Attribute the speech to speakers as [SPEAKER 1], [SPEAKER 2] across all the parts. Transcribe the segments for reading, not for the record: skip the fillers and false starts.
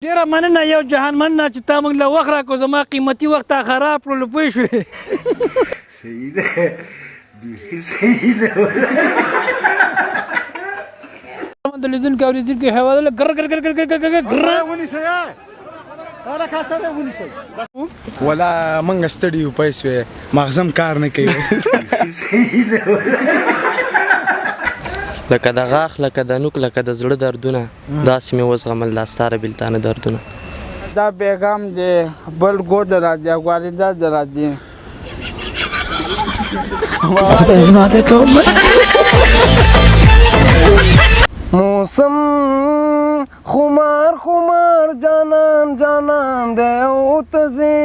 [SPEAKER 1] ډېره مننه یو جهان مننه چې تا موږ له وخت راکړو زما قیمتي وخت تا خراب کړلو پوه شوې
[SPEAKER 2] صحیح ده بیخي صحیح ده
[SPEAKER 1] د لیدونکي اورېدونکي هېوادونه ګر ګر ګر ګر ګر ګر ګر
[SPEAKER 3] ولا منګه ستړي یو پیسې مغزم کار نه کوي
[SPEAKER 4] لکه د غاښ لکه د نوک لکه د زړه دردونه داسې مې وزغمل دا ستا ربیلتانه دردونه
[SPEAKER 5] دا بیګام دی بل ګور د راځي والده د راځي موسم خمار خمار جانان جانان دی او تزي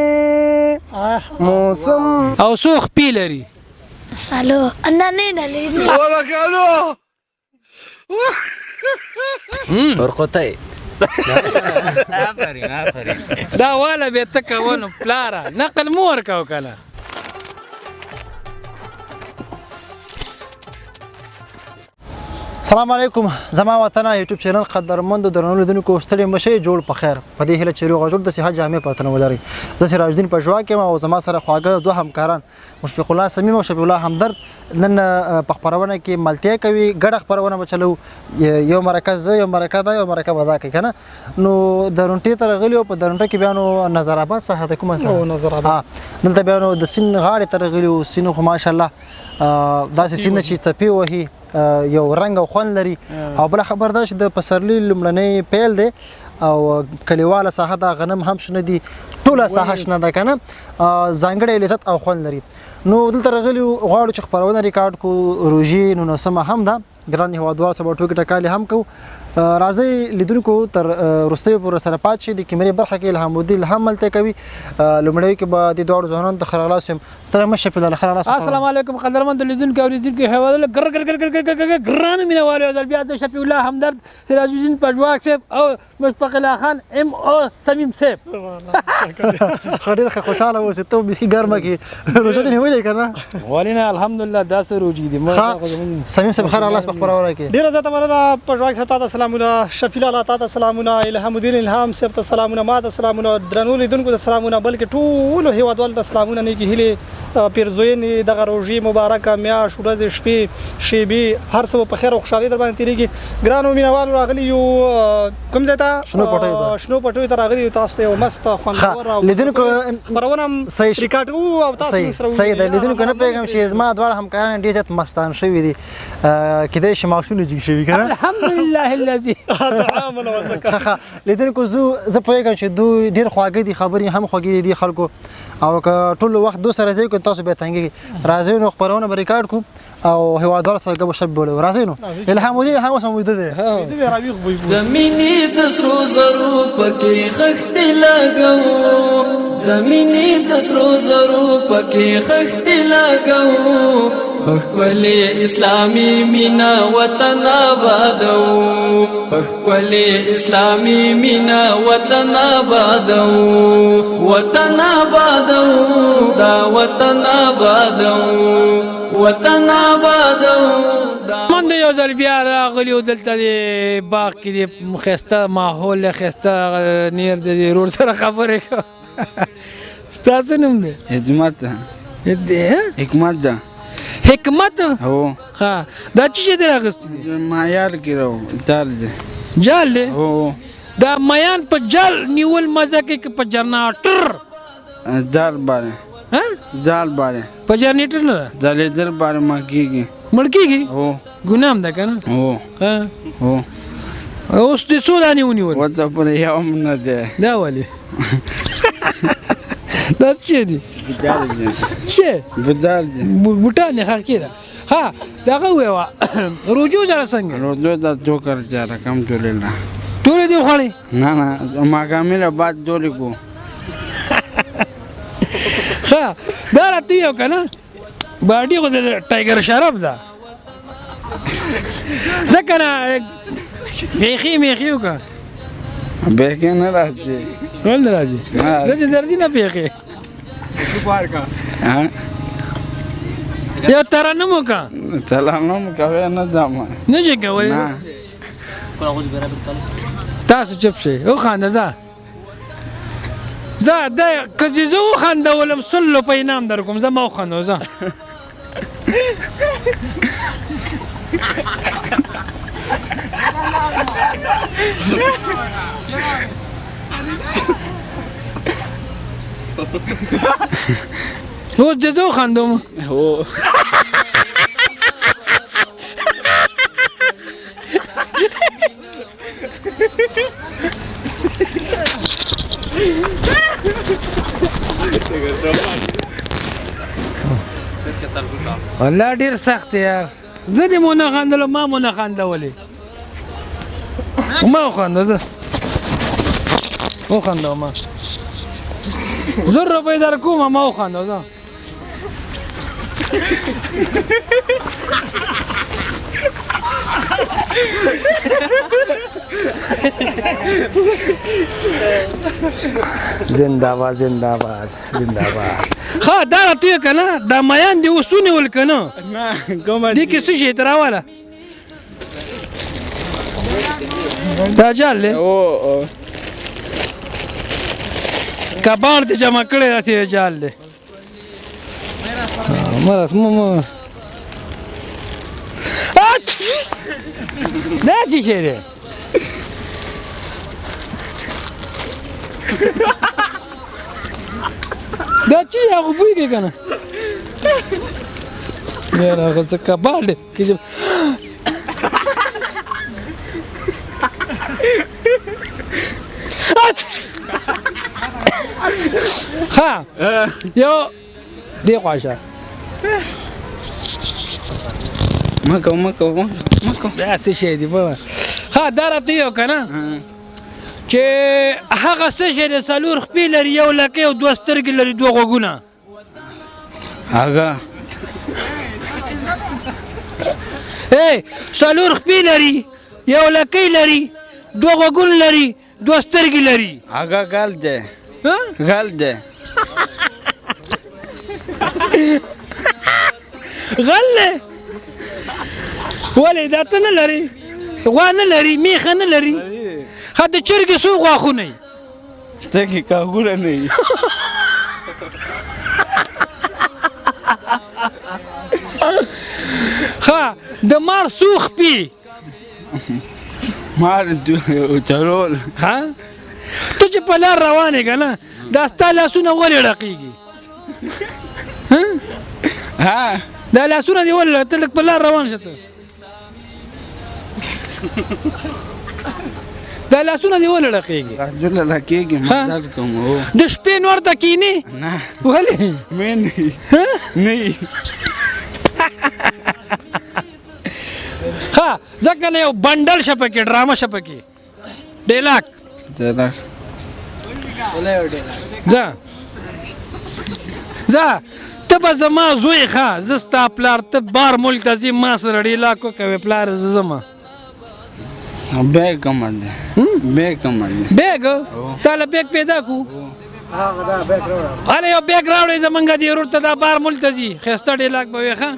[SPEAKER 5] موسم
[SPEAKER 1] او څو خپې لري
[SPEAKER 6] سالو انا نه لري
[SPEAKER 2] ولا کالو
[SPEAKER 4] ورقطی
[SPEAKER 1] دا والا به ته کوو پلاره نقل مو ورکوه کنه
[SPEAKER 7] السلام علیکم زما وطن یوټیوب چینل قدرمند درنو لیدونکو ستړي مشه جوړ په خیر په دې هله چیرې غوړ د صحت جامع پاتنه ولري زه سراج الدین پژوا کې ما او زما سره خواږه دوه همکاران مشفق الله سمیم او شفیع الله همدرد نن په خبرونه کې ملتیا کوي ګډه خبرونه بچلو یو مرکز یو مرکز دا یو مرکز ودا کوي کنه نو درونټي تر غلی او په درونټه کې بیانو نظر آباد صحت کومه سره نظر آباد دلته بیانو د سین غاړې تر غلی او سینو خو ماشاءالله داسې سینه چې څپی وهي یو رنګ او خوند لري او بل خبر دا چې د پسرلی لمړنۍ پیل دی او کلیواله ساحه د غنم هم شنه دي ټوله ساحه شنه ده کنه ځانګړی لذت او خوند لري نو دلته راغلي غواړو چې خبرونه ریکارډ کو روژې نو سمه هم ده ګران هیوادوال سبا ټوکې ټکالې هم کو راځي لیدونکو تر وروستیو پورې سره پات شي د کیمرې برخه کې الهام الدین الهام ملته کوي لومړی کې به د دوړو ځوانانو ته خلاص یم سلام مشفق الله خلاص
[SPEAKER 1] السلام علیکم قدرمند لیدونکي اورېدونکي هېوادونه ګر ګر ګر ګر ګر ګران مینهوالو ځل بیا د شفیع الله همدرد سراج الدین پژواک صاحب او مشفق الله خان ام او سمیم صاحب
[SPEAKER 7] ډېر خوشاله اوسې ته بیخي ګرمه کې روژه دې نیولې که نه
[SPEAKER 1] ولې نه الحمدلله داسې روژې دي
[SPEAKER 7] سمیم صاحب خیر الله په خپروره کې
[SPEAKER 8] ډېره زیاته مننه پژواک صاحب ته سلامونه شفیع الله ته سلامونه الهام الدین الهام صاحب ته سلامونه ما ته سلامونه درنو لیدونکو ته سلامونه بلکې ټولو هیوادوالو ته سلامونه نیکې هیلې پیرزوینې دغه روژې مبارکه میاشت ورځې شپې شیبې هر څه په خیر او خوشحالۍ در باندې تېرېږي ګرانو مینهوالو راغلي یو کوم ځای ته شنو پټیو ته راغلي یو تاسو ته یو مسته خوندوره
[SPEAKER 7] لیدونکو
[SPEAKER 8] خپرونه هم ریکارډ کوو او تاسو سره
[SPEAKER 7] صحیح ده لیدونکو نه پوهېږم چې زما دواړه همکاران ډېر زیات مستان شوي دي کیدای شي ماشونه جګ شوي که نه
[SPEAKER 1] الحمدلله الذي
[SPEAKER 7] لیدونکو زه پوهېږم چې دوی ډېر خواږه دي خبرې هم خوږې دي خلکو او که ټول وخت دو سره ځای کو تاسو به تنګي راځي نو خبرونه به ریکارډ کو او هیوادوال سره ګب شپ بوله راځي نو الهام الدین هم سم وده ده
[SPEAKER 9] زمینی د سرو زرو پکې خخت لګو زمینی د سرو زرو پکې خخت لګو خپل اسلامي مینا وطن آبادو خپل اسلامي مینا وطن آبادو وطن آبادو دا وطن آبادو وطن آبادو
[SPEAKER 1] من د یو ځل بیا راغلي دلته د باغ کې د ښایسته ماحول ښایسته نیر د رور سره خبرې کوه ستاسو نوم دی
[SPEAKER 5] حکمت حکمت ده
[SPEAKER 1] حکمت
[SPEAKER 5] هو
[SPEAKER 1] ها دا چې دی راغستی دی
[SPEAKER 5] معیار کې راو جال دی
[SPEAKER 1] جال دی
[SPEAKER 5] هو
[SPEAKER 1] دا میان په جال نیول مزه کوي که په جنراټر
[SPEAKER 5] جال باندې جال باندې
[SPEAKER 1] په جنریټر نه
[SPEAKER 5] جالېدل باندې مړ کېږي
[SPEAKER 1] مړ کېږي
[SPEAKER 5] هو
[SPEAKER 1] ګناه هم ده که نه
[SPEAKER 5] هو هو
[SPEAKER 1] اوس دې څو دانې ونیول
[SPEAKER 5] ورته پورې یو هم نه دی
[SPEAKER 1] دا ولې دا څه دي څه
[SPEAKER 5] بجال دي
[SPEAKER 1] بوټان یې ښه کېده ها دغه وویوه رجوع سره څنګه
[SPEAKER 5] رجوع دا جوکر جا رقم جوړې نه
[SPEAKER 1] ټولې دې وخوړې
[SPEAKER 5] نه نه ماښامي له بعد جوړې کو
[SPEAKER 1] ښه دا راته یو که نه باډي خو د ټایګر شرف ده ځکه نه بیخي میخي وکړه
[SPEAKER 5] بیخي نه راځي
[SPEAKER 1] ول نه راځي داسې درځي نه بیخي یو ترنم وکړه
[SPEAKER 5] ترنم کوې نه ځم
[SPEAKER 1] نه چې کوئ تاسو چپ شئ وخانده ځه زه دا که چې زه وخندولم 100 په انعام در کوم زه ما وخندو زه اوس چې زه وخندوم والله ډېر سخت یار زه دې مو نه خندلم ما مو نه خندولې ما وخندو زه وخندو ما 100 روپۍ در کومه ما وخندو زه زنده‌باد زنده‌باد زنده‌باد ها دا راته کنه دا میان دی وسونه ول کنه
[SPEAKER 5] نه کومه
[SPEAKER 1] دي کې څه شي تراواله دا جاله
[SPEAKER 5] او
[SPEAKER 1] کبار دې جمع کړی راته جاله مرس مو دا چې شه دی دا چې هغه بوی کنه یاره هغه څه کبار دی کې ها یو دی خواشه
[SPEAKER 5] مکو
[SPEAKER 1] دا څه شی دی بابا ها دا راته یو کنه چې هغه څه شی د څلور خپې لري یو لکۍ او دوه سترګې لري دوه غوږونه
[SPEAKER 5] هغه
[SPEAKER 1] څلور خپې لري یو لکۍ لري دوه غوږونه لري دوه سترګې لري
[SPEAKER 5] هغه ګل دی ګل دی
[SPEAKER 1] غل دی ولې دا ته نه لري غوا نه لري میخه نه لري ښه د چرګې څو غاښونه یي
[SPEAKER 5] ته کې کاغوره نه یي
[SPEAKER 1] ښه د مار څو خپې
[SPEAKER 5] مار چلول
[SPEAKER 1] ها ته چې په لار روان یې که نه دا ستا لاسونه ولې ړقېږي
[SPEAKER 5] ها
[SPEAKER 1] دا لاسونه دې ولې ته لږ په لار روان شه ته دا لاسونه دې ولې ړقېږي
[SPEAKER 5] راجله لکېږي مدد کوم
[SPEAKER 1] د شپې نور ته کښېنې
[SPEAKER 5] نه
[SPEAKER 1] ولې
[SPEAKER 5] مې نه
[SPEAKER 1] ښه ځکه نه یو بنډل شه پکې ډرامه شه پکې ډیلاک ځه ځه ته به زما زوی ښه زه ستا پلار ته بار ملک ته ځې ما سره ډیلاک وکوې پلار زه ځمه
[SPEAKER 5] بیگ کم دی بیگ کم دی
[SPEAKER 1] بیگ تاله بیگ پیدا کو هله یو بیگ راوړئ زمونږ دې ورور ته دا بار ملک ته ځي ښایسته ډیلاک به وي ښه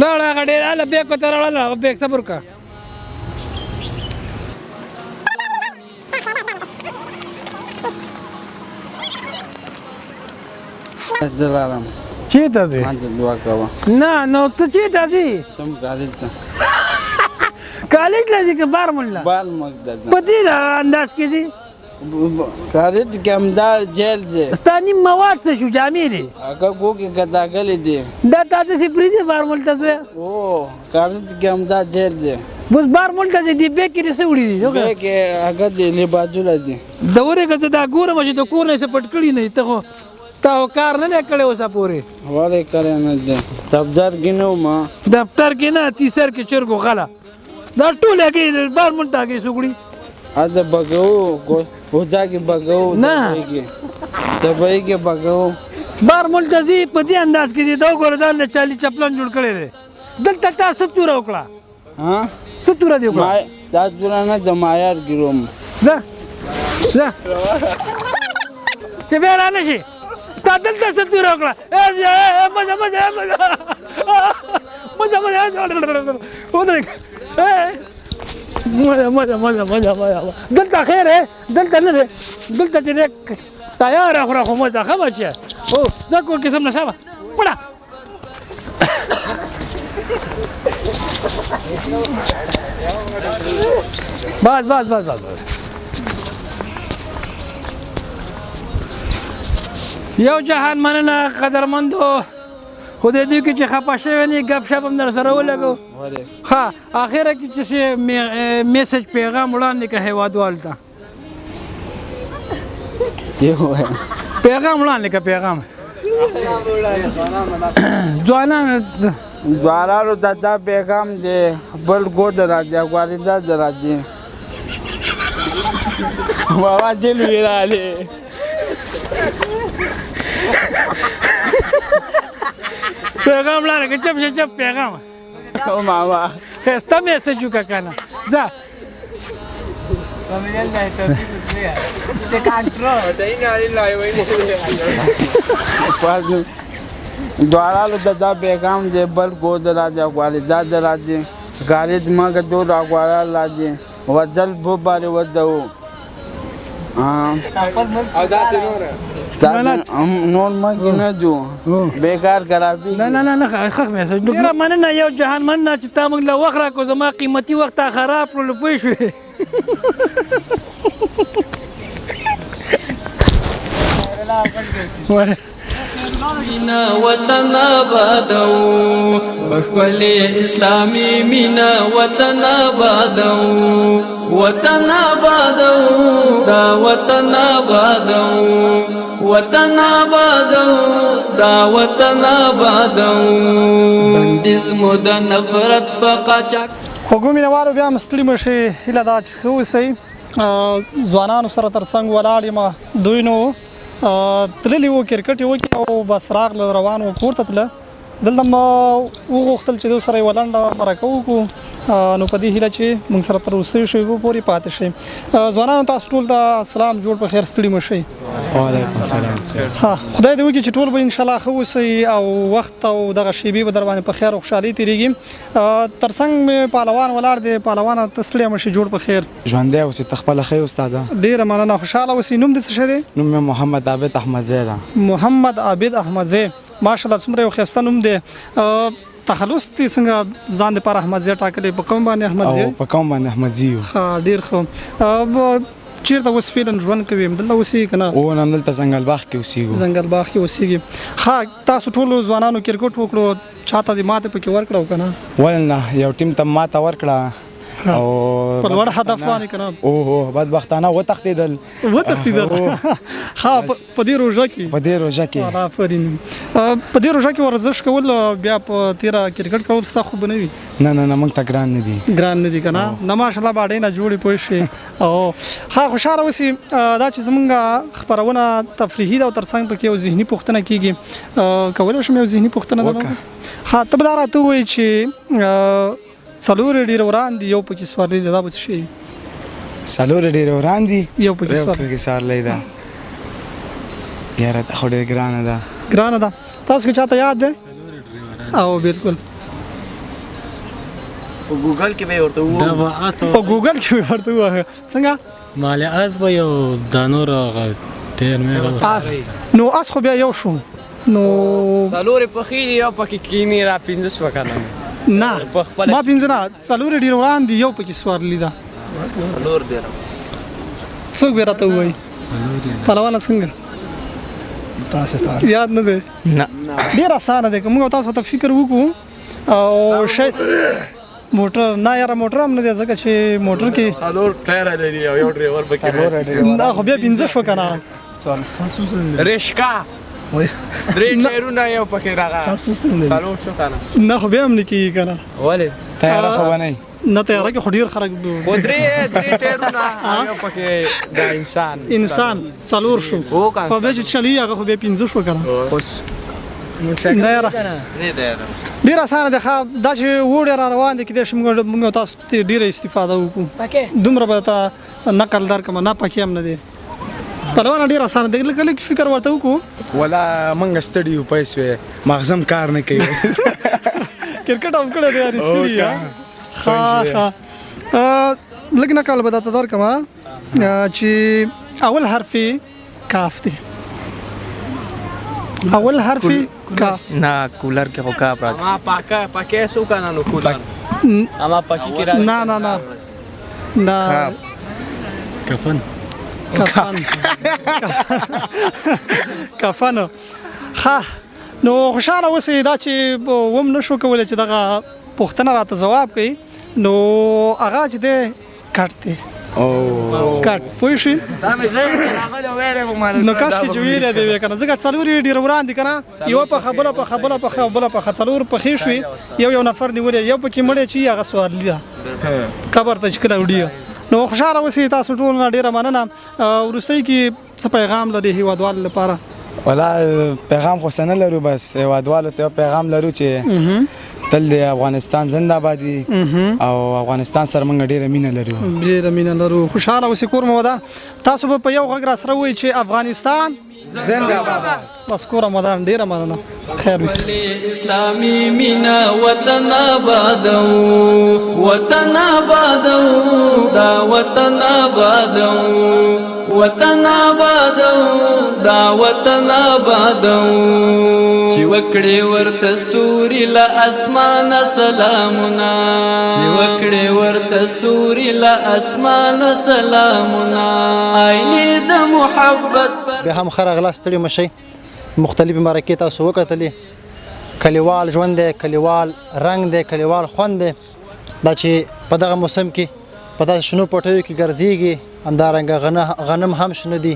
[SPEAKER 1] راوړه هغه ډېر هله بیگ ورته راوړله هغه بیگ صبر کا
[SPEAKER 5] دلالم
[SPEAKER 1] چېرته ځې
[SPEAKER 5] ما ته دعا کوه
[SPEAKER 1] نه نو ته چېرته ځې
[SPEAKER 5] تم کالج ته
[SPEAKER 1] کالج له ځې که بار مله
[SPEAKER 5] بال مقدس
[SPEAKER 1] په دې انداز کې ځې
[SPEAKER 5] کالج کې همدا جیل دی
[SPEAKER 1] ستا نیم مواد څه شو جامې دي
[SPEAKER 5] هغه ګوکې ګداګلې دی
[SPEAKER 1] دا تا داسې پرېږدې بار ملک ته زویه
[SPEAKER 5] او کالج کې همدا جیل دی
[SPEAKER 1] بس بار ملک ته ځې دې بیگ کې دې څه وړي دي
[SPEAKER 5] بیگ هغه دی لباسونه دي
[SPEAKER 1] د ورېږه زه دا ګورم چې د کور نه یې څه پټ کړي نه دي ته خو تا خو کار نه دی کړی اوسه پورې
[SPEAKER 5] ولې کړی نه دی دفتر کې نه وم
[SPEAKER 1] دفتر کې نه تیسر کې چرګو غله دا ټول هګۍ بار ملک ته هګۍ څوک وړي
[SPEAKER 5] هذا بقو ودا کې بقو
[SPEAKER 1] نه
[SPEAKER 5] دبئی کې بقو
[SPEAKER 1] بار ملک ته ځي په دې انداز کې ځي دا وګوره دا نه چالي چپلن جوړ کړی دی دلته تا څه توره وکړه
[SPEAKER 5] ها
[SPEAKER 1] څه توره دې وکړه
[SPEAKER 5] دا توره نه زمایار ګروم
[SPEAKER 1] ځه ځه چې بیا را نه شي تا دلته څه توره وکړه مزه مزه مزه مزه مزه ودرېږه مزه دلته خیر دلته نه دی دلته چې تیار خوره خو مزه ښه بچیه او ځه کور کې سم نشه به وړه بس یو جهان مننه قدرمندو خو دې دوی کې چې خفه شوي نه ګپ شپ هم در سره ولګو ښه اخره کې چې میسج پیغام وړاندې که هیوادوال ته پیغام وړاندې که پیغام
[SPEAKER 5] ځوانانو ته دا پیغام دی بل ګود راځي افغانستان ته راځي بابا دل ویراله
[SPEAKER 1] پیغام لاره که چپ پیغام
[SPEAKER 5] او ماما
[SPEAKER 1] خسته میسج وکړه کنه ځه
[SPEAKER 5] ځوانانو ته دا پیغام دی بل ګود راځي افغانستان ته راځي ګاډي دماغه ټول افغانان راځي ودل بو باندې ودو نور مګ نه جو بیکار خرابي
[SPEAKER 1] نه خخ میسج ډیره مننه یو جهان مننه چې تا موږ له وخت راکړو زما قیمتي وخت خراب کړلو پوه شوې
[SPEAKER 9] مینا وطن آبادو بخل اسلامی مینا وطن آبادو وطن آبادو دا وطن آبادو وطن آبادو دا وطن آبادو بندیز مو د نفرت بقاچاک
[SPEAKER 8] خوږو مینوالو بیا مستړي مشي هیله دا چې ښه اوسئ ځوانانو سره تر څنګ ولاړ یم دوی نو تللی وو کرکټ یې وکړي او بس راغله روان وو کور ته تله دلته ما وغوښتل چې دوی سره یې ولنډه مرکه وکړو نو په دې هیله چې موږ سره تر اوسه شېبو پورې پاتې شئ ځوانانو تاسو ټول ته سلام جوړ په خیر ستړي مه شئ
[SPEAKER 3] وعلیکم السلام
[SPEAKER 8] ها خدای دې وکړي چې ټول به انشاءالله ښه اوسئ او وخت او دغه شېبې به در باندې په خیر او خوشحالۍ تېرېږي تر څنګ مې پهلوان ولاړ دی پهلوانه ته ستړی مه شي جوړ په خیر
[SPEAKER 3] ژوندی اوسې ته خپله ښه استاده
[SPEAKER 8] ډېره مننه خوشحاله اوسئ نوم دې څه شی دی
[SPEAKER 3] نوم مې محمد عابد احمدزی ده
[SPEAKER 8] محمد عابد احمدزی ماشاءالله څومره یو ښایسته نوم دی تخلص دې څنګه ځان دپاره احمدزی ټاکلی په کوم باندې احمدزی
[SPEAKER 3] او په کوم باندې احمدزی یو
[SPEAKER 8] ښه ډېر ښه چیرته اوس فعلا ژوند کوي همدلته اوسېږي که نه
[SPEAKER 3] او نن دلته ځنګل باغ کې اوسېږو
[SPEAKER 8] ځنګل باغ کې اوسېږي ښه تاسو ټولو ځوانانو کرکټ وکړو چاته دې ماتې پکې ورکړه او که نه
[SPEAKER 3] ولې نه یو ټیم ته ماته ورکړه او
[SPEAKER 8] په لوړ هدف باندې که نه
[SPEAKER 3] اوهو بدبختانه وتښتېدل
[SPEAKER 8] ښه په دې روژه کې آفرین په دې روژه کې ورزش کول بیا په تېره کرکټ کول ستا خو به نه وي
[SPEAKER 3] نه موږ ته ګران نه دي
[SPEAKER 8] ګران نه دي که نه ماشاءالله باډۍ نه جوړې پوه شي او ښه خوشحاله اوسئ دا چې زمونږ خپرونه تفریحي ده او تر څنګ پکې یو ذهني پوښتنه کېږي کولی شم یو ذهني پوښتنه ده ښه ته به دا راته ووایې چې څلور ډېر وران دي یو پکې سوارلی دی دا به څه شی
[SPEAKER 3] څلور ډېر وران دي
[SPEAKER 8] یو پکې
[SPEAKER 3] سوارلی ده یاره دا خو ډېر ګرانه ده تاسو کې چاته یاد دی او بالکل
[SPEAKER 4] په ګوګل کې به ورته ووایو
[SPEAKER 8] په ګوګل کې به ورته ووایو څنګه
[SPEAKER 10] مال اس به یو د نور ډېر مې
[SPEAKER 8] اس نو اس خو بیا یو شو نو
[SPEAKER 4] څلورې پخې دي یو پکې کینې را پنځه شوه که نه
[SPEAKER 8] نه ما پنځه نه څلور ډېر وران دي یو پکې سوارلی ده څوک به راته ووایي پهلوانه څنګه یاد نه دی ډېر اسانه دی که موږ تاسو ته فکر وکړو او شاید موټر نه یاره موټر هم نه دی ځکه چې موټر کې
[SPEAKER 4] څلور ټایره لري او یو ډریور پکې
[SPEAKER 8] نه خو بیا پنځه شوه که نه
[SPEAKER 4] رشکا درې ټایرونه یو پکې راغله څلور شو که نه
[SPEAKER 8] نه خو بیا هم نه کېږي که نه
[SPEAKER 4] ولې
[SPEAKER 3] تیاره خو به نه
[SPEAKER 8] نه تیاره کې خو ډېر خلک
[SPEAKER 4] خو درې ټایرونه یو پکې د
[SPEAKER 8] انسان څلور شو خو بیا چې چلی هغه خو بیا پنځه شوه که نه نه یاره ډېر اسانه دی ښه دا چې وړې را روان دي کېدای شي موږ تاسو ډېره استفاده وکړو دومره به ته نقل درکړم نه پکې هم نه دی پهلوانه ډېر اسانه دی لږ لږ فکر ورته وکړو
[SPEAKER 3] ولا موږ ستړي یو پوه شوې مغزم کار نه کوي
[SPEAKER 8] کرکټ هم کړی دی یاري ستړي ښه لږ نقل به درته درکړم چې اول حرف کاف دی. اول حرف کا
[SPEAKER 4] نه کولر کې خو کا پراته ما پاکه سو کنه نو کولر اما پاکی کې را
[SPEAKER 8] نه نه نه نه
[SPEAKER 10] کفن
[SPEAKER 8] کفن ها نو خوشاله اوسئ دا چې وم نشو کولی چې دغه پوښتنه راته ځواب کوي نو هغه چې دی کټ دی کټ پوه شئ نو کاشکې چې ویلی دی وی که نه ځکه څلور یې ډېر وران دي که نه یوه پخه بله پخه بله پخه بله پخه څلور پخې شوې یو نفر نیولی یو پکې مړی چې هغه سوارلي ده قبر ته چې کله وړي نو خوشحاله اوسئ تاسو ټول نه ډېره مننه وروستۍ کې څه پیغام لري هیوادوالو لپاره
[SPEAKER 3] ولا پیغام خو څه نه لرو بس هیوادوالو ته پیغام لرو چې تل د افغانستان زنده باد وي او افغانستان سره موږ ډېره مینه لرو
[SPEAKER 8] ډېره مینه لرو خوشحاله اوسئ کور مو ودان تاسو به په یو غږ راسره ووایئ چې افغانستان زنده باد بس کور مو ودان ډېره مننه خیر وي
[SPEAKER 9] اسلامي مینا وطن آبادو وطن آبادو دا وطن آبادو وطن آبادو دا وطن آبادو چې وکړې ورته ستوري له اسمانه سلامونه چې وکړې ورته ستوري له اسمانه سلامونه آینې د محبت
[SPEAKER 7] بیا هم ښه راغلاست ستړي مه شئ مختلفې مرکې تاسو وکتلې کلیوال ژوند دی کلیوال رنګ دی کلیوال خوند دی دا چې په دغه موسم کې په داسې شنو پټیو کې ګرځېږي همدارنګه غنم هم شنه دي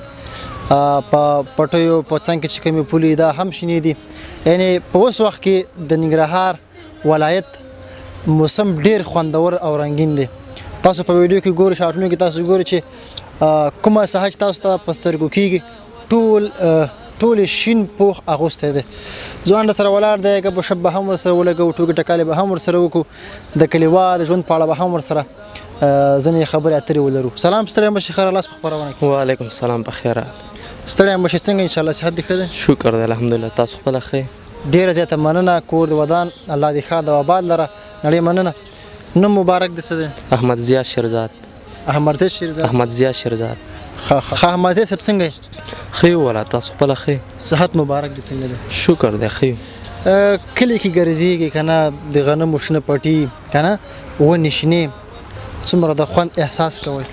[SPEAKER 7] په پټیو په څنګ کې چې کومې پولې دا هم شنې دي یعنې په اوس وخت کې د ننګرهار ولایت موسم ډېر خوندور او رنګین دی تاسو په ویډیو کې ګورئ شاټونو کې تاسو ګورئ چې کومه ساحه چې تاسو ته په سترګو کېږي ټول شین پوخ اغوستی دی ځوان سره ولاړ دی که په شب به هم ورسره ولګو ټوکې ټکالې به هم ورسره وکړو د کلیوال ژوند په اړه به هم ورسره ځینې خبرې اترې ولرو سلام ستړی مه شئ ښه راغلاست په خپرونه کې
[SPEAKER 4] وعلیکم السلام په خیر
[SPEAKER 7] ستړی مه شئ څنګه انشاءالله صحت دې ښه دی
[SPEAKER 4] شکر دی الحمدلله تاسو خپله ښه
[SPEAKER 7] ډېره زیاته مننه کور د ودان الله دې ښاد او آباد لره نړۍ مننه نوم مبارک دې څه دی
[SPEAKER 4] احمد ضیا شیرزاد
[SPEAKER 7] احمد ضیا شیرزاد
[SPEAKER 4] احمد ضیا شیرزاد
[SPEAKER 7] ښه احمد ضیا صاحب څنګه یې
[SPEAKER 4] ښه یو والا تاسو خپله ښه
[SPEAKER 7] صحت مبارک دې څنګه دی
[SPEAKER 4] شکر دی ښه یو
[SPEAKER 7] کلي کې ګرځېږي که نه د غنمو شنه پټي که نه ونې شنې څومره د خوند احساس کوئ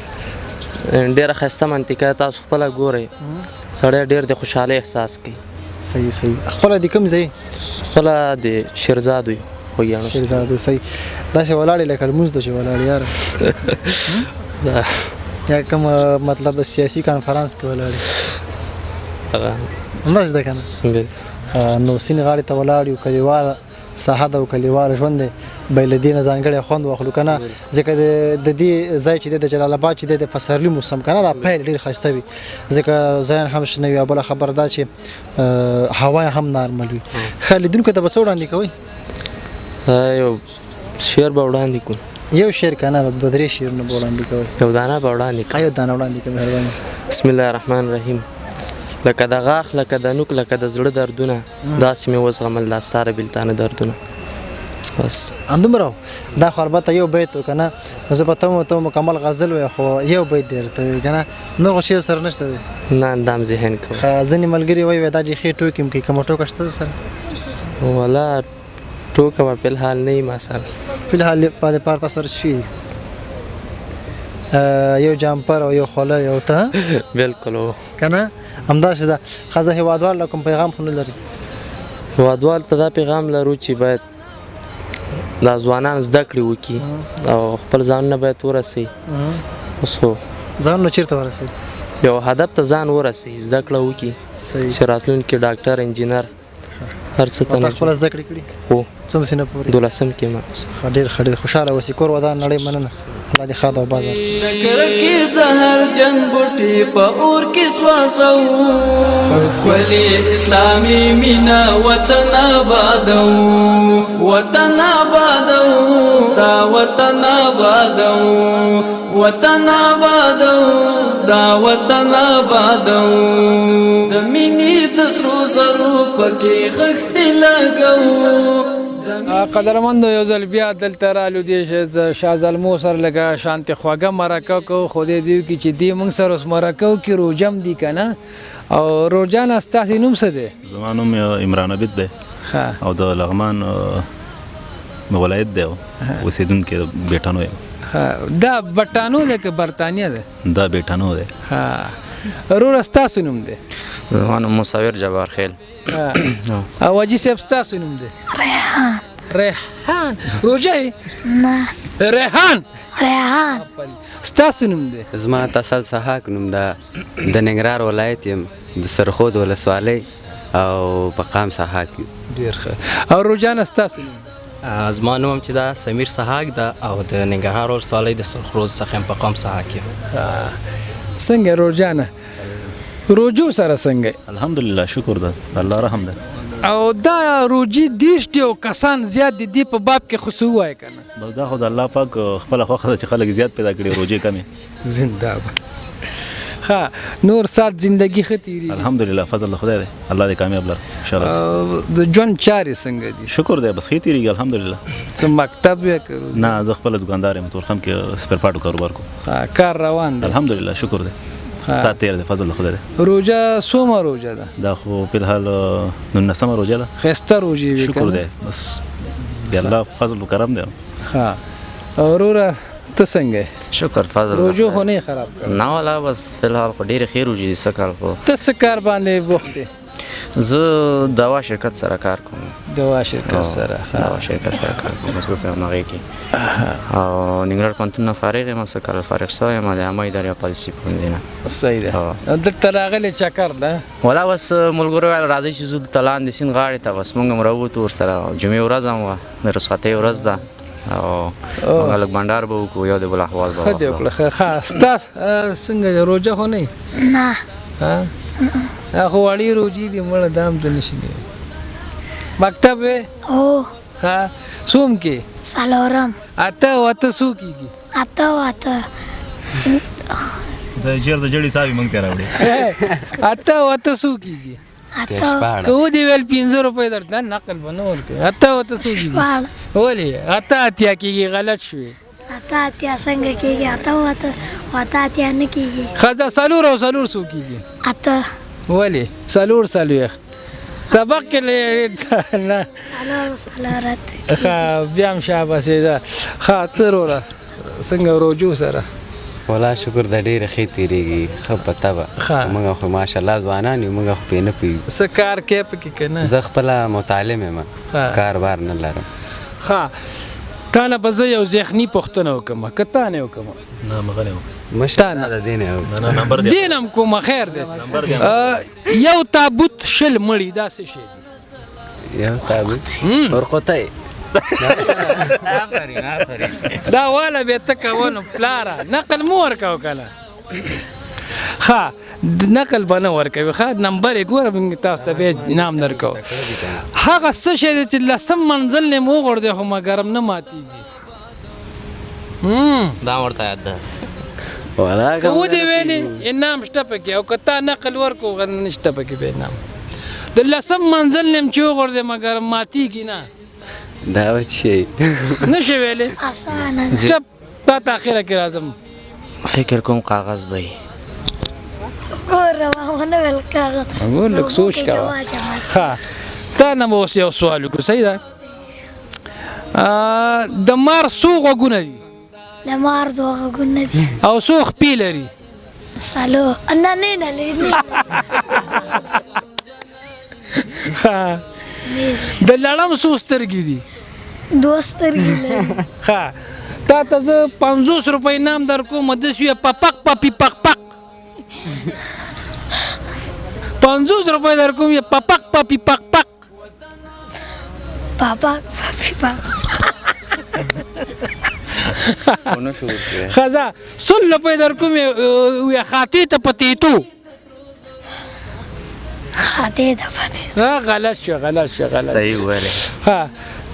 [SPEAKER 4] ډېره ښایسته منطقه تاسو خپله ګورئ سړی ډېر د خوشحالۍ احساس کوي
[SPEAKER 7] صحیح صحیح خپله د کوم ځای
[SPEAKER 4] خپله د شیرزاد وي خوږیاڼو
[SPEAKER 7] شیرزاد صحیح داسې ولاړې لکه لمونځ ته چې ولاړې یاره یا کوم مطلب سیاسي کانفرانس کې ولاړې همداسې ده که نه نو سیند غاړې ته ولاړ یو کلیوال ساحه ده او کلیوال ژوند دی به له دې نه ځانګړی خوند واخلو که نه ځکه د دې ځای چې دی د جلال آباد چې دی د پسرلي موسم که نه دا پیل ډېر ښایسته وي ځکه ځایان هم شنه وي او بله خبره دا چې هوا هم نارمل وي ښه لیدونکو ته به څه وړاندې کوئ
[SPEAKER 4] یو شعر به وړاندې کړو
[SPEAKER 7] یو شعر که نه دوه درې شعرونه به وړاندې کوئ
[SPEAKER 4] یو دانه به وړاندې کړو
[SPEAKER 7] یو دانه وړاندې کوئ مهرباني
[SPEAKER 4] بسم الله الرحمن الرحیم لکه د غاښ لکه د نوک لکه د زړه دردونه داسې مې وزغمل دا ستا د بېلتانه دردونه بس
[SPEAKER 7] همدومره دا خو البته یو بیت و که نه زه به ته مکمل غزل وی خو یو بیت دی درته وي که نه نور خو شعر سره نشته دی
[SPEAKER 4] نه اندام ذهن کوم
[SPEAKER 7] ځینې ملګري وایي دا ډېخې ټوکې م کوي کومه ټوکه شته سره
[SPEAKER 4] ولا ټوکه به فلحال نه وي ما سره
[SPEAKER 7] فلحال په دې پار تا سره شي یو جامپر او یو خوله یو ته
[SPEAKER 4] بلکل و
[SPEAKER 7] که نه همداسې ده ښه زه هېوادوال له کوم پیغام خو نه لري
[SPEAKER 4] هېوادوال ته دا پیغام لرو چې باید دا ځوانان زده کړې وکړي او خپل ځانونه باید ورسوي اوس خو
[SPEAKER 7] ځانونه چېرته ورسوي
[SPEAKER 4] یو هدف ته ځان ورسوي زده کړه وکړي چې راتلونکي ډاکټر انجینر هر څه ته
[SPEAKER 7] تا خپله زده کړې کړي
[SPEAKER 4] هو
[SPEAKER 7] څومره سینه پورې
[SPEAKER 4] 12 کې ما
[SPEAKER 7] ډېر خوشحاله اوسئ کور ودان نړۍ مننه الله دې ښاد او آباد
[SPEAKER 9] کرکی زهر جن بوټي په اور کې سوځو ولې اسلامي مینا وطن آبادو وطن آبادو دا وطن آبادو وطن آبادو دا وطن آبادو د مینې د سرو زرو پکې خښتې لګو
[SPEAKER 1] قدرمندو یو ځل بیا دلته رالو دې شاه زلمو سره لږه شانتې خواږه مرکه کوو خو دې دی کې چې دی موږ سره اوس مرکه وکړي روجم دی که نه او روجانه ستاسې نوم څه دی؟
[SPEAKER 11] زما نوم عمران عبید دی او د لغمان ولایت دی اوسېدونکی د بیټانو یم.
[SPEAKER 1] دا بټانو دی که برطانیه دی؟
[SPEAKER 11] دا بیټانو دی.
[SPEAKER 1] وروره ستاسو نوم دی؟
[SPEAKER 12] زما نوم مصور جبار خیل.
[SPEAKER 1] او حاجي صاحب ستاسو نوم دی؟
[SPEAKER 6] ریحان.
[SPEAKER 1] ریحان. روژه یې؟
[SPEAKER 6] نه.
[SPEAKER 1] ریحان.
[SPEAKER 6] ریحان.
[SPEAKER 1] ستاسو نوم دی؟
[SPEAKER 13] زما تسل سحاق نوم ده، د ننګرهار ولایت یم، د سرخود ولسوالۍ او مقام سحاق یم.
[SPEAKER 1] ډېر ښه. او روجانه ستاسو نوم دی؟
[SPEAKER 14] زما نوم چې ده سمیر سحاق ده او د ننګرهار ولسوالۍ د سرخود څخه یم، مقام سحاق یم.
[SPEAKER 1] څنګه روجانه روجو سره څنګه؟
[SPEAKER 11] الحمدلله شکر ده الله رحم ده.
[SPEAKER 1] او دا روجي دیش دی او کسان زیات دي دی په باب کې خو څه ووایه که نه؟
[SPEAKER 11] دا خو د الله پاک خپله خوښه ده چې خلک زیات پیدا کړي روجې کمې.
[SPEAKER 1] زنده باد. ښه نور سات زندگی ښه تېرېږي؟
[SPEAKER 11] الحمدلله فضل د خدای دی، الله دې کامیاب لر انشاءالله.
[SPEAKER 1] د ژوند چارې څنګه دي؟
[SPEAKER 11] شکر دی بس ښې تېرېږي الحمدلله.
[SPEAKER 1] څه مکتب یې که؟
[SPEAKER 11] نه زه خپله دوکاندار یم، تورخم کې سپیر پاټو کاروبار کوم.
[SPEAKER 1] کار روان دی؟
[SPEAKER 11] الحمدلله شکر دی. سات تیر دی فضل د خدای دی.
[SPEAKER 1] روژه څومره روژه ده؟
[SPEAKER 11] دا خو فی الحال 19مه روژه ده.
[SPEAKER 1] ښایسته روژې وي.
[SPEAKER 11] شکر دی بس د الله فضل و کرم دی.
[SPEAKER 1] ښه او وروره ته څنګه یې؟
[SPEAKER 12] شکر فضل.
[SPEAKER 1] روژو خو نه یې خراب کړه؟
[SPEAKER 12] نه والا بس فی الحال خو ډېرې ښې روژې دي څه کال خو.
[SPEAKER 1] ته څه کار باندې بوخت یې؟
[SPEAKER 12] زه دوا شرکت سره کار کوم.
[SPEAKER 1] دوا شرکت سره؟
[SPEAKER 12] دوا شرکت سره کار کوم، مصروف یم هغې کې. او ننګرهار پوهنتون نه فارغ یم، څه کال فارغ شوی یم د عامه ادارې او پالیسي پوهنځي نه.
[SPEAKER 1] صحیح ده. دلته راغلی چکر ده؟
[SPEAKER 12] والا بس ملګرو ویل راځئ چې ځو دلته لاندې سیند غاړې ته، بس موږ هم راووتو ورسره. جمعې ورځ هم وه، د رخصتۍ ورځ ده او موږ لږ بنډار به وکړو، یو د بل احوال به
[SPEAKER 1] ښه دې وکړه. ښه ستا څنګه روژه خو نه یې؟
[SPEAKER 6] نه.
[SPEAKER 1] دا خو وړې روژې دي مړه، دا هم ته نه شي دی. مکتب یې؟
[SPEAKER 6] هو.
[SPEAKER 1] ښه څوم کې؟
[SPEAKER 6] څلورم.
[SPEAKER 1] اته او اته څو کېږي؟
[SPEAKER 6] اته او اته.
[SPEAKER 11] د جیر د جړې صاحب موږ ته راوړي.
[SPEAKER 1] اته او اته څو کېږي؟
[SPEAKER 6] اته.
[SPEAKER 1] که ودې ویل 500 روپۍ درته نقل به نه ورکوي. اته او اته څو کېږي؟ ولې اته اتیا کېږي؟ غلط شوې.
[SPEAKER 6] اته اتیا څنګه کېږي؟ اته او اته اته اتیا نه کېږي.
[SPEAKER 1] ښځه څلور او څلور څو کېږي؟
[SPEAKER 6] اته.
[SPEAKER 1] ولې څلور څلوېښت سبق کې نه؟
[SPEAKER 6] څلور څلور اته.
[SPEAKER 1] ښه بیا هم شاباسي ده. ښه ته وروره څنګه روجو سره؟
[SPEAKER 13] والله شکر ده ډېره ښې تېرېږي، ښه په طبع. موږ خو ماشاءالله ځوانان یو، موږ خو پرې نه پوهېږو.
[SPEAKER 1] څه کار کوې پکې که نه؟
[SPEAKER 13] زه خپله متعلم یم، کار بار نه لرم.
[SPEAKER 1] ښه تا نه به زه یو ذهني پوښتنه وکړم، که تا نه وکړم؟
[SPEAKER 11] نه مغه نه
[SPEAKER 13] مشته نه د دې نه
[SPEAKER 1] دې نه هم کومه خیر دی. یو تابوت شل مړي دا څه شی دی؟
[SPEAKER 13] یو تابوت ورقطی.
[SPEAKER 1] دا واله بیا ته کوه نو پلاره نقل مو ورکوه که نه؟ ښه نقل به نه ورکوي. ښه نمبر یې ګوره تاسو ته بیا انعام درکوو. هغه څه شی دی چې لسم منزل نه مو وغورځوي خو مګرم نه ماتېږي؟
[SPEAKER 14] دا ورته یاد ده.
[SPEAKER 1] که ودې ویلې انعام شته پکې، او که تا نقل ورکړو نشته پکې به انعام. د لسم منزل نه م چې وغورځوي مګرم ماتېږي نه؟
[SPEAKER 13] دا به څه شی
[SPEAKER 1] نه شي ویلی؟
[SPEAKER 6] اسانه ده.
[SPEAKER 1] چپ تا ته اخره کې راځم.
[SPEAKER 12] فکر کوم کاغذ به وي.
[SPEAKER 6] ګوره ما ونه ویل کاغذ.
[SPEAKER 1] ګور لږ سوچ کوه. ښه تا نه به اوس یو سوال وکړو، صحیح ده؟ د مار څو غوږونه دي؟
[SPEAKER 6] د مار دوه غوږونه دي.
[SPEAKER 1] او څو خپې لري؟
[SPEAKER 6] څلور. نه نه لري.
[SPEAKER 1] ښه د لړم څو سترګې دي؟
[SPEAKER 6] دوه سترګې لري.
[SPEAKER 1] ښه تا ته زه 50 روپۍ انعام درکوم، داسې ویې پپق پپي پق پق. 50 روپۍ درکوم یې پپق پپي پق پق.
[SPEAKER 6] پپق پپي پق.
[SPEAKER 1] ښه 100 روپۍ درکوم یې خاطې ته پتېتو.
[SPEAKER 6] خاطې ته پتېتو.
[SPEAKER 1] غلط شو غلط شو غلط.
[SPEAKER 12] صحیح ویلې.
[SPEAKER 1] ښه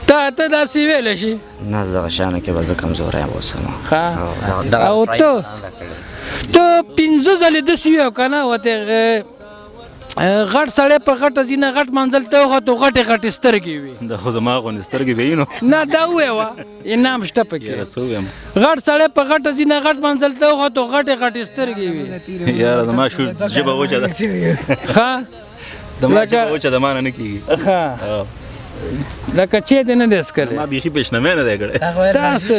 [SPEAKER 1] ته داسې ویلی شي؟
[SPEAKER 12] نه دغه شیانو کې به زه کمزوری یم اوس هم.
[SPEAKER 1] او ته 15 ځلې داسې ویو که نه ورته غټ سړی په غټه ځینه غټ منزل ته وغوتو غټې غټې سترګې وي
[SPEAKER 11] دا خو زما غوندې سترګې به وي نو
[SPEAKER 1] نه دا ووایه انعام شته پکې غټ سړی په غټه ځینه غټ منزل ته وغوتو غټې غټې سترګې وي
[SPEAKER 11] یاره زما شو ژبه وچه ده
[SPEAKER 1] ښه
[SPEAKER 11] زما ژبه وچه ده مانه نه کېږي
[SPEAKER 1] ښه لکه چې دې نه دی څکلی
[SPEAKER 11] ما بیخي پیشنمې نه دی کړی
[SPEAKER 1] تاسو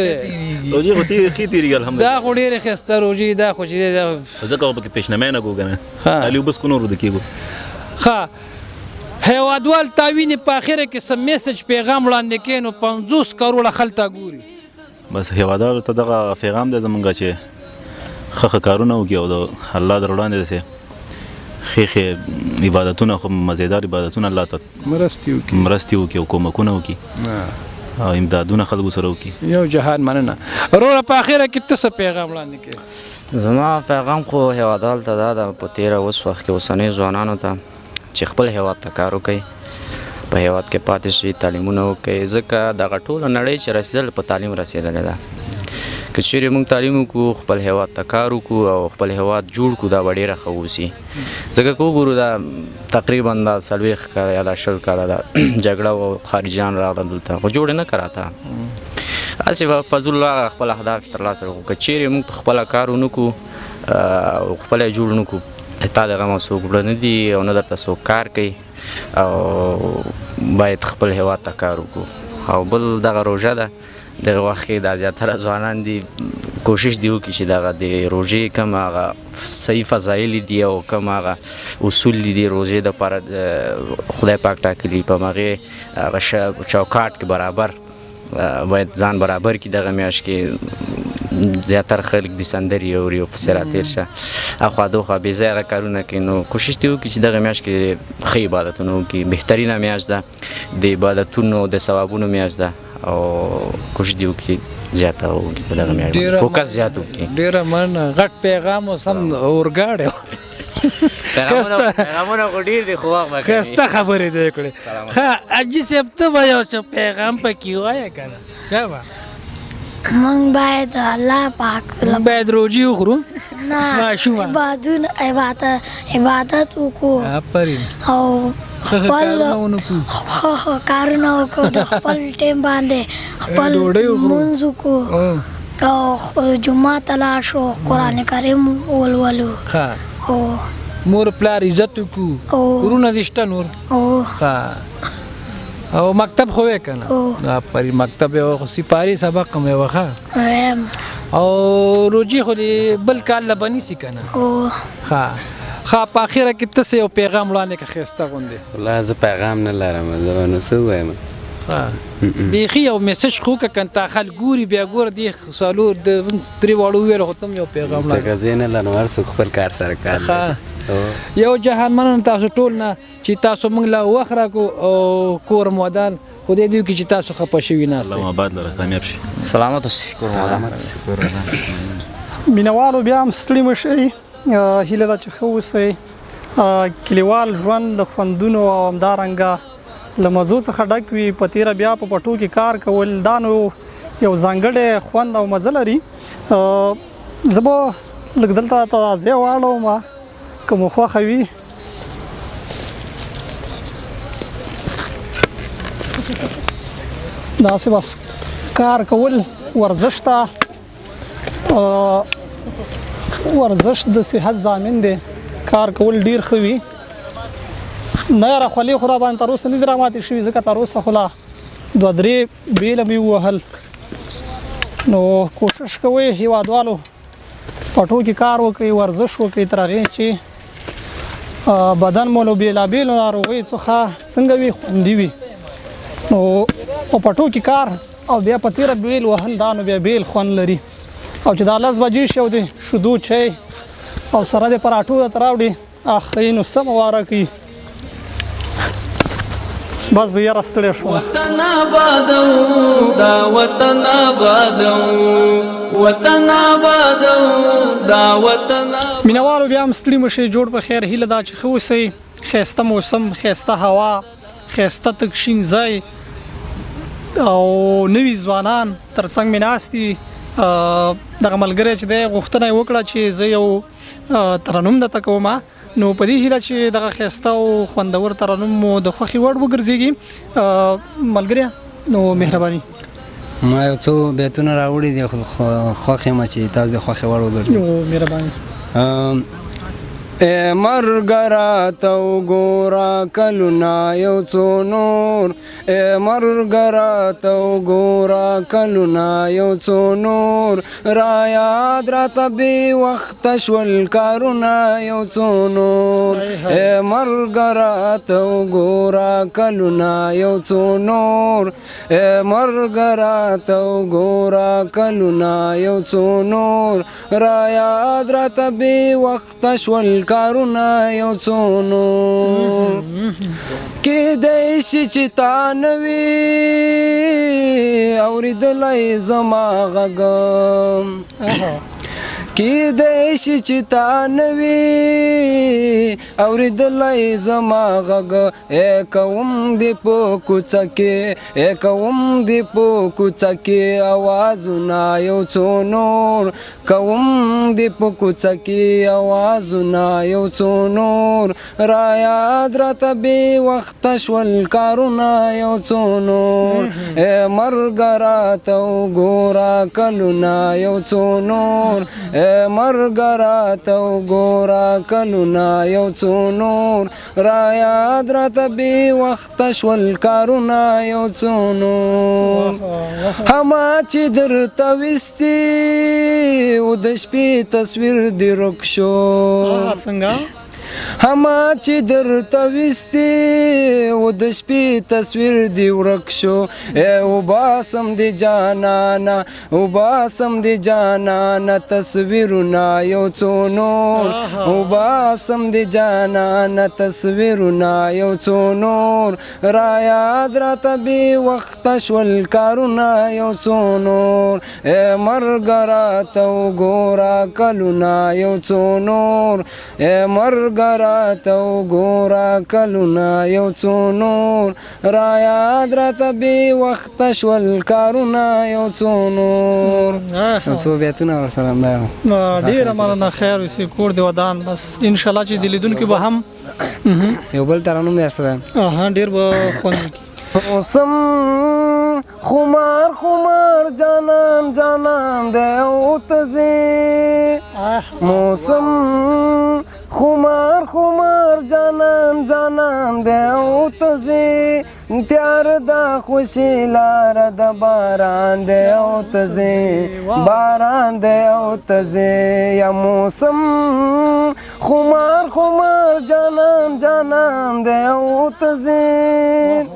[SPEAKER 11] روجې خو ښې تېرېږي الحمدلله
[SPEAKER 1] دا خو ډېرې ښایسته روجې دا خو چې دی
[SPEAKER 11] ځکه خو پکې پیشنمې نه کوو که نه علي اوبه څکو نور ورده کېږو
[SPEAKER 1] ښه هیوادوال تا ویني په اخره کې څه میسج پیغام وړاندې کوي نو 50 کروړه خلک ګوري
[SPEAKER 11] بس هیوادوالو ته دغه پیغام دی زمونږ چې ښه ښه کارونه وکړي او د الله در وړاندې داسې ښې عبادتونه خو مزیدار عبادتونه الله ته مرستې وکړي او کومکونه وکړي او امدادونه خلکو سره وکړي
[SPEAKER 1] یو جهان مننه وروره په اخره کې ته څه پیغام وړاندې کوې
[SPEAKER 12] زما پیغام خو هیوادوال ته دا ده په تېره اوس وخت کې اوسنیو ځوانانو ته چې خپل هیواد ته کار وکړي په هیواد کې پاتې شي تعلیمونه وکړي ځکه دغه ټوله نړۍ چې رسېدل په تعلیم رسېدلې ده که چیرې موږ تعلیم وکړو خپل هیواد ته کار وکړو او خپل هیواد جوړ کړو دا به ډېره ښه اوسي ځکه که وګورو دا تقریبا دا 40 کاله یا دا 20 کاله دا جګړه او خارجیان راغله دلته خو جوړ نه کراته هسې به فضل الله خپل اهداف ترلاسه کړو که چیرې موږ په خپله کار ونه کړو او خپله یې جوړ نه کړو تا د غم څوک وړه نه دي او نه درته څوک کار کوي او باید خپل هیواد ته کار وکړو او بل دغه روژه ده دغه وخت کې دا زیاتره ځوانان دي کوشش دی وکړي چې دغه د روژې کوم هغه صحیح فضایل دي او کوم هغه اصول دي د روژې دپاره خدای پاک ټاکلي په همغې هغه چوکاټ کې برابر باید ځان برابر کړي دغه میاشت کې زیاتره خلک د سندرې اوري او پسې راتېر شه اخوا دوخوا بې ځایه هغه کارونه کوي نو کوشش دې وکړي چې دغه میاشت کې ښه عبادتونه وکړي بهترینه میاشت ده د عبادتونو د ثوابونو میاشت ده او کوشش دې وکړي زیاته وکړي په دغه میاشت فوکس زیات وکړي
[SPEAKER 1] ډېره مننه غټ پیغام اوس هم اورګاډی
[SPEAKER 12] پیغامونه خو ډېر دي خو وخت به کوي
[SPEAKER 1] ښایسته خبرې دې کړې ښه حاجي صاحب ته به یو څه پیغام پکې ووایه که نه ښه به
[SPEAKER 6] موږ باید الله پاک
[SPEAKER 1] باید روجې وخورو
[SPEAKER 6] نه عبادت وکړو او خپل ښه کارونه وکړو د خپل ټیم باندې خپل لمونځ وکړو او جومات ته لاړ شو قرآن کریم ولولو
[SPEAKER 1] مور پلار عزت وکړو ورونه دې شته نور او مکتب خو وې که نه آفرین مکتب یو سپاري سبق هم یې وه او روجې خو دې بل کال له به نیسي که نه ښه په اخره کې ته څه یو پیغام وړاندې که ښایسته غوندې
[SPEAKER 13] والله زه پیغام نه لرم زه به نو څه ووایم
[SPEAKER 1] بیخي یو میسج خو که کنتا خلک ګوري بیا ګوره دې څلور درې واړه وویل خو ته هم یو پیغام
[SPEAKER 13] ځکه زه نه لرم هر څوک خپل کار سره کار لري
[SPEAKER 1] یو جهان مننه تاسو ټول نه چې تاسو موږ له وخت راکړو او کور مو ودان خدای دې وکړي چې تاسو خفه شوي ناست
[SPEAKER 11] الله آباد لره کامیاب شي
[SPEAKER 12] سلامت اوسئ
[SPEAKER 8] مینوالو بیا هم ستړي مه شئ هیله ده چې ښه اوسئ کلیوال ژوند له خوندونو او همدارنګه له مزو څخه ډک وي په تیره بیا په پټو کې کار کول دا نو یو ځانګړی خوند او مزه لري زه به لږ دلته تواضع واړوم که مو خوښه وي داسې بس کار کول ورزش ته ورزش د صحت ضامن دی کار کول ډیر ښه وي نه یاره خولې خو را باندې تر اوسه نه دي راماتې شوي ځکه تر اوسه خو لا 2-3 بیله مې ووهل نو کوشش کوئ هیوادوالو پټو کې کار وکړئ ورزش وکړئ تر هغې چې بدن مو له بېلابېلو ناروغیو څخه څنګه وي خوندي وي نو په پټو کې کار او بیا په تیره بیل وهل دا نو بیا بیل خوند لري او چې دا 10 بجې شي او د شیدو چای او سره د پراټو درته راوړي اخی نو سمه واره کوي بس به یاره ستړی شوم
[SPEAKER 9] وطن آبادو دا وطن آبادو وطن آبادو دا وطن
[SPEAKER 8] مینوالو بیا هم ستړي مه شئ جوړ په خیر هیله دا چې ښه اوسئ ښایسته موسم ښایسته هوا ښایسته تک شین ځای او نوي ځوانان تر څنګ مې ناست دي دغه ملګری چې دی غوښتنه یې وکړه چې زه یو ترنم درته کوم نو په دې هیله چې دغه ښایسته او خوندور ترنم مو د خوښې وړ وګرځېږي ملګریه نو مهرباني
[SPEAKER 15] ما یو څو بیتونه راوړي دي خوښ یم چې تاسو د خوښې وړ وګرځئ
[SPEAKER 8] مهرباني
[SPEAKER 15] ای مرګرا ته وګوره کلونه یو څو نور ای مرګرا ته وګوره کلونه یو څو نور رایاد راته بې وخته شول کارونه یو څو نور ای مرګرا ته وګوره کلونه یو څو نور ای مرګرا ته وګوره کلونه یو څو نور رایاد راته بې وخته شول کارونه یو څو نور کیدای شي چې تا نه وي اورېدلی زما غږ کیدای شي چې تا نه وي اورېدلی زما غږ ای کوم دې په کوڅه کې ای کوم دې په کوڅه کې اوازونه یو څو نور کوم دې په کوڅه کې اوازونه یو څو نور رایاد راته بې وخته شول کارونه یو څو نور ای مرګ راته وګوره کلونه یو څو نور مرګ راته وګوره کلونه یو څو نور رایاد راته بې وخته شول کارونه یو څو نور هما چې درته ویستي و د شپې تصویر دې ورک شو هما چې درته ویستي و د شپې تصویر دې ورک شو وباسم دې جانانه وباسم دې جانانه تصویرونه یو څو نور وباسم دې جانانه تصویرونه یو څو نور رایاد راته بې وخته شول کارونه یو څو نور مرګ راته وګوره کلونه یو څو نور مرګ راته وګوره کلونه یو څو نور رایاد راته بې وخته شول کارونه یو څو نور څو بیتونه ورسره همدا
[SPEAKER 8] ډېره مننه خیر وسي کور دې ودان بس انشاءالله چې د لیدونکي به هم
[SPEAKER 15] یو بل ترنم یې سره
[SPEAKER 8] ډېر به خوند وکړي
[SPEAKER 15] موسم خمار خمار جانان جانان دی او تزي موسم خمار خمار جانان جانان دی او تزي تیار دا خوشی لار د باران دی او تزي باران دی او تزي یا موسم خمار خمار جانان جانان دی او تزي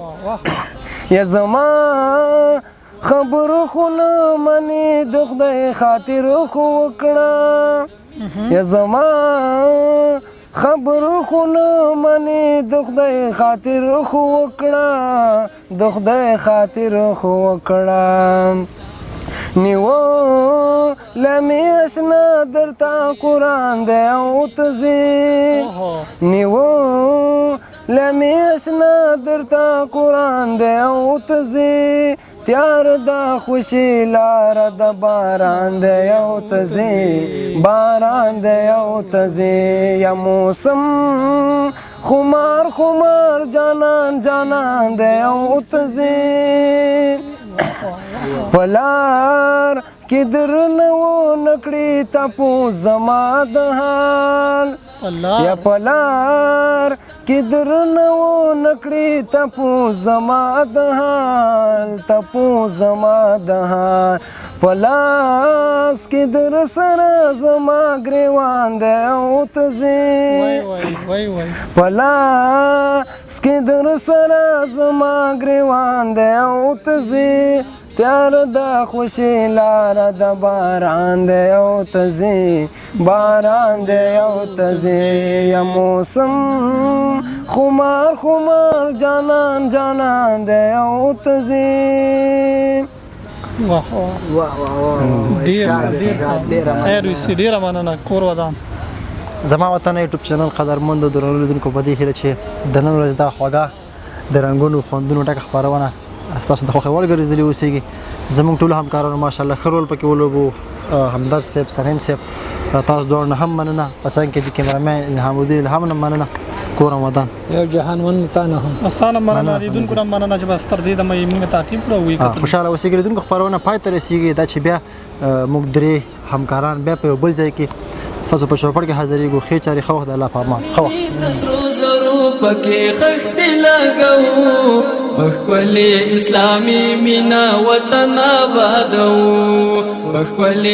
[SPEAKER 15] یا زما خبر خو نه منې د خدای خاطر خو وکړه یا زما خبر خو نه منې د خدای خاطر خو وکړه د خدای خاطر خو وکړه نیو لمی اشنا درتا قرآن دی او تزي نیو لمی اشنا درتا قرآن دی او تزي تیار دا خوشی لار د باران دی او تزي باران دی او تزي یا موسم خمار خمار جانان جانان دی او تزي پلار کې درنه و نکړي تاسو زما د حال یا پلار کې درنه و نکړي تاسو زما د حال تاسو زما د حال پلاس کې در سره زما ګریوان دی او تزي پلاس کې در سره زما ګریوان دی او تزي تیار دا خوشی لار د باران دی او تزي باران دی او تزي یا موسم خمار خمار جانان جانان دی او تزي
[SPEAKER 8] واه واه ډېر وسي ډېره مننه کور ودان
[SPEAKER 7] زما وطن یوټیوب چینل قدرمندو درنو لیدونکو په دې هیله چې د نن ورځ دا خوږه د رنګونو خوندونو ډکه خپرونه تاسو د خوښې وړ ګرځېدلي اوسېږي زموږ ټولو همکارانو ماشاءالله ښه رول پکې ولوبو همدرد صاحب سرحیم صاحب تاسو دواړو نه هم مننه په څنګ کې د کیمرامین الهام الدین هم نه مننه کور ودان
[SPEAKER 1] یو جهان ون تا نه هم
[SPEAKER 8] استانه مننه لیدونکو نه مننه چې بس تر دې د مې موږ تعقیب کړو وي
[SPEAKER 7] خوشاله اوسئ لیدونکو خبرونه پای ته رسیږي دا چې بیا موږ درې همکاران بیا په بل ځای کې تاسو په چوپړ کې حاضرېږو ښې چارې ښه وخت د الله په امان ښه وخت
[SPEAKER 9] پکې خښتې لګو خپل اسلامي مینا وطن آبادو خپل